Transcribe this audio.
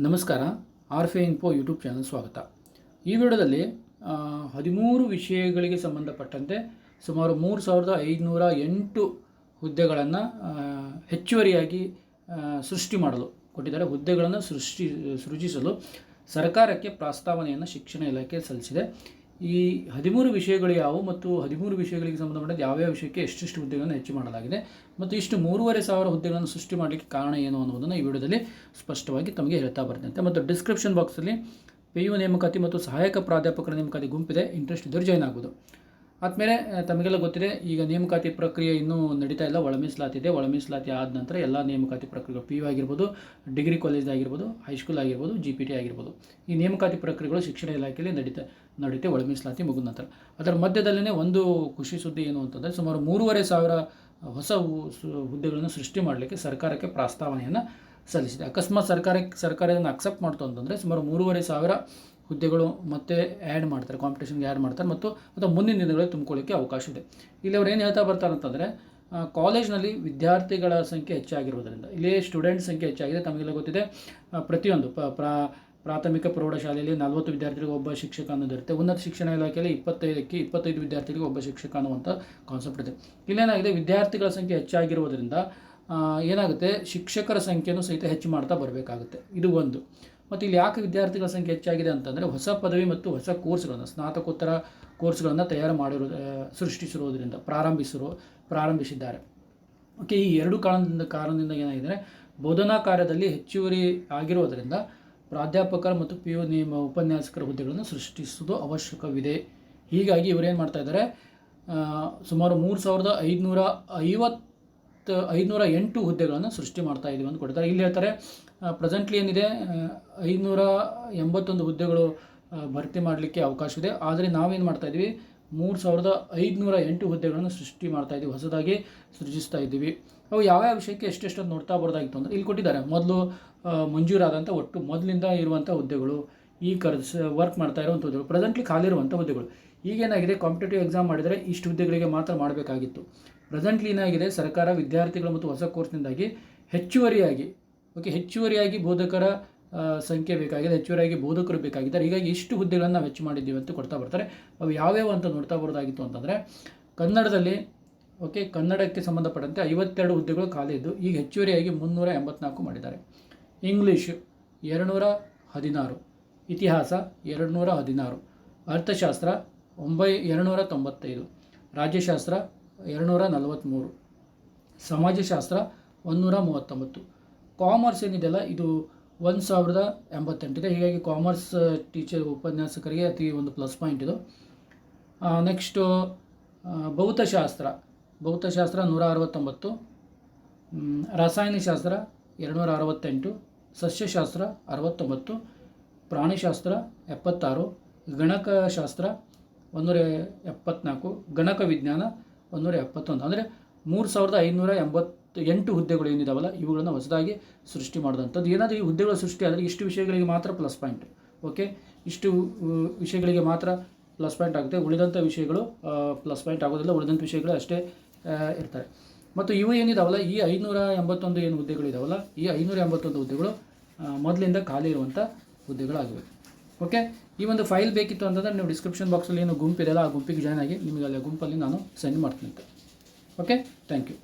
ನಮಸ್ಕಾರ. ಆರ್ಫೆ info YouTube channel ಸ್ವಾಗತ. ಈ ವಿಡಿಯೋದಲ್ಲಿ 13 ವಿಷಯಗಳಿಗೆ ಸಂಬಂಧಪಟ್ಟಂತೆ ಸುಮಾರು 3508 ಹುದ್ದೆಗಳನ್ನು ಹೆಚ್ಚುವರಿಯಾಗಿ ಸೃಷ್ಟಿ ಮಾಡಲು ಕೊಟ್ಟಿದ್ದಾರೆ. ಹುದ್ದೆಗಳನ್ನು ಸೃಜಿಸಲು ಸರ್ಕಾರಕ್ಕೆ ಪ್ರಸ್ತಾವನೆಯನ್ನು ಶಿಕ್ಷಣ ಇಲಾಖೆ ಸಲ್ಲಿಸಿದೆ. ಈ 13 ವಿಷಯಗಳು ಯಾವುವು ಮತ್ತು 13 ವಿಷಯಗಳಿಗೆ ಸಂಬಂಧಪಟ್ಟಂತೆ ಯಾವ್ಯಾವ ವಿಷಯಕ್ಕೆ ಎಷ್ಟೆಷ್ಟು ಹುದ್ದೆಗಳನ್ನು ಹೆಚ್ಚು ಮಾಡಲಾಗಿದೆ ಮತ್ತು ಇಷ್ಟು 3500 ಹುದ್ದೆಗಳನ್ನು ಸೃಷ್ಟಿ ಮಾಡಲಿಕ್ಕೆ ಕಾರಣ ಏನು ಅನ್ನೋದನ್ನು ಈ ವಿಡಿಯೋದಲ್ಲಿ ಸ್ಪಷ್ಟವಾಗಿ ತಮಗೆ ಹೇಳ್ತಾ ಬರ್ತಂತೆ. ಮತ್ತು ಡಿಸ್ಕ್ರಿಪ್ಷನ್ ಬಾಕ್ಸಲ್ಲಿ PU ನೇಮಕಾತಿ ಮತ್ತು ಸಹಾಯಕ ಪ್ರಾಧ್ಯಾಪಕರ ನೇಮಕಾತಿ ಗುಂಪಿದೆ. ಇಂಟ್ರೆಸ್ಟ್ ಇದ್ದರೆ ಜಾಯ್ನ್ ಆಗ್ಬೋದು. ಆದಮೇಲೆ ತಮಗೆಲ್ಲ ಗೊತ್ತಿದೆ, ಈಗ ನೇಮಕಾತಿ ಪ್ರಕ್ರಿಯೆ ಇನ್ನೂ ನಡೀತಾ ಇಲ್ಲ. ಒಳ ಮೀಸಲಾತಿದೆ. ಒಳ ಮೀಸಲಾತಿ ಆದ ನಂತರ ಎಲ್ಲ ನೇಮಕಾತಿ ಪ್ರಕ್ರಿಯೆಗಳು PU ಆಗಿರ್ಬೋದು, ಡಿಗ್ರಿ ಕಾಲೇಜ್ ಆಗಿರ್ಬೋದು, ಹೈಸ್ಕೂಲ್ ಆಗಿರ್ಬೋದು, GPT ಆಗಿರ್ಬೋದು, ಈ ನೇಮಕಾತಿ ಪ್ರಕ್ರಿಯೆಗಳು ಶಿಕ್ಷಣ ಇಲಾಖೆಯಲ್ಲಿ ನಡೀತೆ ಒಳ ಮೀಸಲಾತಿ ಮುಗಿದ ನಂತರ. ಅದರ ಮಧ್ಯದಲ್ಲೇ ಒಂದು ಖುಷಿ ಸುದ್ದಿ ಏನು ಅಂತಂದರೆ, ಸುಮಾರು 3500 ಹೊಸ ಹುದ್ದೆಗಳನ್ನು ಸೃಷ್ಟಿ ಮಾಡಲಿಕ್ಕೆ ಸರ್ಕಾರಕ್ಕೆ ಪ್ರಸ್ತಾವನೆಯನ್ನು ಸಲ್ಲಿಸಿದೆ. ಅಕಸ್ಮಾತ್ ಸರ್ಕಾರ ಇದನ್ನು ಅಕ್ಸೆಪ್ಟ್ ಮಾಡ್ತು ಅಂತಂದರೆ ಸುಮಾರು 3500 ಹುದ್ದೆಗಳು ಮತ್ತೆ ಆ್ಯಡ್ ಮಾಡ್ತಾರೆ, ಕಾಂಪಿಟೇಷನ್ಗೆ ಆ್ಯಡ್ ಮಾಡ್ತಾರೆ ಮತ್ತು ಮುಂದಿನ ದಿನಗಳಲ್ಲಿ ತುಂಬಿಕೊಳ್ಳಿಕ್ಕೆ ಅವಕಾಶ ಇದೆ. ಇಲ್ಲಿ ಅವ್ರು ಏನು ಹೇಳ್ತಾ ಬರ್ತಾರೆ ಅಂತಂದರೆ, ಕಾಲೇಜ್ನಲ್ಲಿ ವಿದ್ಯಾರ್ಥಿಗಳ ಸಂಖ್ಯೆ ಹೆಚ್ಚಾಗಿರುವುದರಿಂದ ಇಲ್ಲಿ ಸ್ಟೂಡೆಂಟ್ ಸಂಖ್ಯೆ ಹೆಚ್ಚಾಗಿದೆ. ತಮಗೆಲ್ಲ ಗೊತ್ತಿದೆ, ಪ್ರತಿಯೊಂದು ಪ್ರಾಥಮಿಕ ಪ್ರೌಢಶಾಲೆಯಲ್ಲಿ 40 ವಿದ್ಯಾರ್ಥಿಗಳಿಗೆ ಒಬ್ಬ ಶಿಕ್ಷಕ ಅನ್ನೋದಿರುತ್ತೆ. ಉನ್ನತ ಶಿಕ್ಷಣ ಇಲಾಖೆಯಲ್ಲಿ 25 ವಿದ್ಯಾರ್ಥಿಗಳಿಗೆ ಒಬ್ಬ ಶಿಕ್ಷಕ ಅನ್ನುವಂಥ ಕಾನ್ಸೆಪ್ಟ್ ಇದೆ. ಇಲ್ಲೇನಾಗಿದೆ, ವಿದ್ಯಾರ್ಥಿಗಳ ಸಂಖ್ಯೆ ಹೆಚ್ಚಾಗಿರುವುದರಿಂದ ಏನಾಗುತ್ತೆ, ಶಿಕ್ಷಕರ ಸಂಖ್ಯೆಯನ್ನು ಸಹಿತ ಹೆಚ್ಚು ಮಾಡ್ತಾ ಬರಬೇಕಾಗುತ್ತೆ. ಇದು ಒಂದು. ಮತ್ತು ಇಲ್ಲಿ ಯಾಕೆ ವಿದ್ಯಾರ್ಥಿಗಳ ಸಂಖ್ಯೆ ಹೆಚ್ಚಾಗಿದೆ ಅಂತಂದರೆ, ಹೊಸ ಪದವಿ ಮತ್ತು ಹೊಸ ಕೋರ್ಸ್ಗಳನ್ನು, ಸ್ನಾತಕೋತ್ತರ ಕೋರ್ಸ್ಗಳನ್ನು ಸೃಷ್ಟಿಸಿರುವುದರಿಂದ ಪ್ರಾರಂಭಿಸಿದ್ದಾರೆ. ಓಕೆ, ಈ ಎರಡು ಕಾರಣದಿಂದ ಏನಾಗಿದೆ, ಬೋಧನಾ ಕಾರ್ಯದಲ್ಲಿ ಹೆಚ್ಚುವರಿ ಆಗಿರುವುದರಿಂದ ಪ್ರಾಧ್ಯಾಪಕರ ಮತ್ತು PU ಉಪನ್ಯಾಸಕರ ಹುದ್ದೆಗಳನ್ನು ಸೃಷ್ಟಿಸುವುದು ಅವಶ್ಯಕವಿದೆ. ಹೀಗಾಗಿ ಇವರೇನು ಮಾಡ್ತಾ ಇದ್ದಾರೆ, ಸುಮಾರು 3508 ಹುದ್ದೆಗಳನ್ನು ಸೃಷ್ಟಿ ಮಾಡ್ತಾ ಇದ್ದೀವಿ ಅಂತ ಕೊಡ್ತಾರೆ. ಇಲ್ಲಿ ಹೇಳ್ತಾರೆ, ಪ್ರೆಸೆಂಟ್ಲಿ ಏನಿದೆ 581 ಹುದ್ದೆಗಳು ಭರ್ತಿ ಮಾಡಲಿಕ್ಕೆ ಅವಕಾಶವಿದೆ. ಆದರೆ ನಾವೇನು ಮಾಡ್ತಾ ಇದ್ದೀವಿ, 3508 ಹುದ್ದೆಗಳನ್ನು ಸೃಷ್ಟಿ ಮಾಡ್ತಾ ಇದ್ದೀವಿ, ಹೊಸದಾಗಿ ಸೃಜಿಸ್ತಾ ಇದ್ದೀವಿ. ಅವು ಯಾವ್ಯಾವ ವಿಷಯಕ್ಕೆ ಎಷ್ಟೆಷ್ಟು ನೋಡ್ತಾ ಬರೋದಾಗಿತ್ತು ಅಂದರೆ, ಇಲ್ಲಿ ಕೊಟ್ಟಿದ್ದಾರೆ ಮೊದಲು ಮಂಜೂರಾದಂಥ ಒಟ್ಟು ಮೊದಲಿಂದ ಇರುವಂಥ ಹುದ್ದೆಗಳು, ಈ ವರ್ಕ್ ಮಾಡ್ತಾ ಇರುವಂಥ ಹುದ್ದೆಗಳು, ಪ್ರೆಸೆಂಟ್ಲಿ ಖಾಲಿ ಇರುವಂಥ ಹುದ್ದೆಗಳು. ಈಗೇನಾಗಿದೆ, ಕಾಂಪಿಟೇಟಿವ್ ಎಕ್ಸಾಮ್ ಮಾಡಿದರೆ ಇಷ್ಟು ಹುದ್ದೆಗಳಿಗೆ ಮಾತ್ರ ಮಾಡಬೇಕಾಗಿತ್ತು. ಪ್ರೆಸೆಂಟ್ಲಿ ಏನಾಗಿದೆ, ಸರ್ಕಾರ ವಿದ್ಯಾರ್ಥಿಗಳು ಮತ್ತು ಹೊಸ ಕೋರ್ಸ್ನಿಂದಾಗಿ ಹೆಚ್ಚುವರಿಯಾಗಿ ಬೋಧಕರ ಸಂಖ್ಯೆ ಬೇಕಾಗಿದೆ, ಹೆಚ್ಚುವರಿಯಾಗಿ ಬೋಧಕರು ಬೇಕಾಗಿದ್ದಾರೆ. ಹೀಗಾಗಿ ಇಷ್ಟು ಹುದ್ದೆಗಳನ್ನು ನಾವು ಹೆಚ್ಚು ಮಾಡಿದ್ದೀವಿ ಅಂತ ಕೊಡ್ತಾ ಬರ್ತಾರೆ. ಅವು ಯಾವ್ಯಾವ ಅಂತ ನೋಡ್ತಾ ಬರೋದಾಗಿತ್ತು ಅಂತಂದರೆ, ಕನ್ನಡದಲ್ಲಿ ಕನ್ನಡಕ್ಕೆ ಸಂಬಂಧಪಟ್ಟಂತೆ 52 ಹುದ್ದೆಗಳು ಖಾಲಿ ಇದ್ದು ಈಗ ಹೆಚ್ಚುವರಿಯಾಗಿ 384 ಮಾಡಿದ್ದಾರೆ. ಇಂಗ್ಲೀಷ್ 216, ಇತಿಹಾಸ 216, ಅರ್ಥಶಾಸ್ತ್ರ 295, ರಾಜ್ಯಶಾಸ್ತ್ರ 243, ಸಮಾಜಶಾಸ್ತ್ರ 139. ಕಾಮರ್ಸ್ ಏನಿದೆಯಲ್ಲ, ಇದು 1088 ಇದೆ. ಹೀಗಾಗಿ ಕಾಮರ್ಸ್ ಟೀಚರ್ ಉಪನ್ಯಾಸಕರಿಗೆ ಅತಿ ಒಂದು ಪ್ಲಸ್ ಪಾಯಿಂಟ್ ಇದು. ನೆಕ್ಸ್ಟು ಭೌತಶಾಸ್ತ್ರ 169, ರಾಸಾಯನಶಾಸ್ತ್ರ 268, ಸಸ್ಯಶಾಸ್ತ್ರ 69, ಪ್ರಾಣಿಶಾಸ್ತ್ರ 76, ಗಣಕಶಾಸ್ತ್ರ 174, ಗಣಕ ವಿಜ್ಞಾನ 171. ಅಂದರೆ 3588 ಹುದ್ದೆಗಳು ಏನಿದಾವಲ್ಲ, ಇವುಗಳನ್ನು ಹೊಸದಾಗಿ ಸೃಷ್ಟಿ ಮಾಡಿದಂಥದ್ದು. ಏನಾದರೂ ಈ ಹುದ್ದೆಗಳ ಸೃಷ್ಟಿ ಆದರೆ ಇಷ್ಟು ವಿಷಯಗಳಿಗೆ ಮಾತ್ರ ಪ್ಲಸ್ ಪಾಯಿಂಟ್. ಇಷ್ಟು ವಿಷಯಗಳಿಗೆ ಮಾತ್ರ ಪ್ಲಸ್ ಪಾಯಿಂಟ್ ಆಗುತ್ತೆ. ಉಳಿದಂಥ ವಿಷಯಗಳು ಪ್ಲಸ್ ಪಾಯಿಂಟ್ ಆಗೋದಿಲ್ಲ. ಉಳಿದಂಥ ವಿಷಯಗಳು ಅಷ್ಟೇ ಇರ್ತಾರೆ. ಮತ್ತು ಇವು ಏನಿದಾವಲ್ಲ, ಈ 581 ಏನು ಹುದ್ದೆಗಳಿದಾವಲ್ಲ, ಈ 581 ಹುದ್ದೆಗಳು ಮೊದಲಿಂದ ಖಾಲಿ ಇರುವಂಥ ಹುದ್ದೆಗಳಾಗಿವೆ. ಈ ಒಂದು ಫೈಲ್ ಬೇಕಿತ್ತು ಅಂತಂದರೆ ನೀವು ಡಿಸ್ಕ್ರಿಪ್ಷನ್ ಬಾಕ್ಸಲ್ಲಿ ಏನು ಗುಂಪಿದೆಯಲ್ಲ, ಆ ಗುಂಪಿಗೆ ಜಾಯ್ನ್ ಆಗಿ ನಿಮಗೆ ಅಲ್ಲಿ ಗುಂಪಲ್ಲಿ ನಾನು ಸೆಂಡ್ ಮಾಡ್ತೀನಿ. Thank you.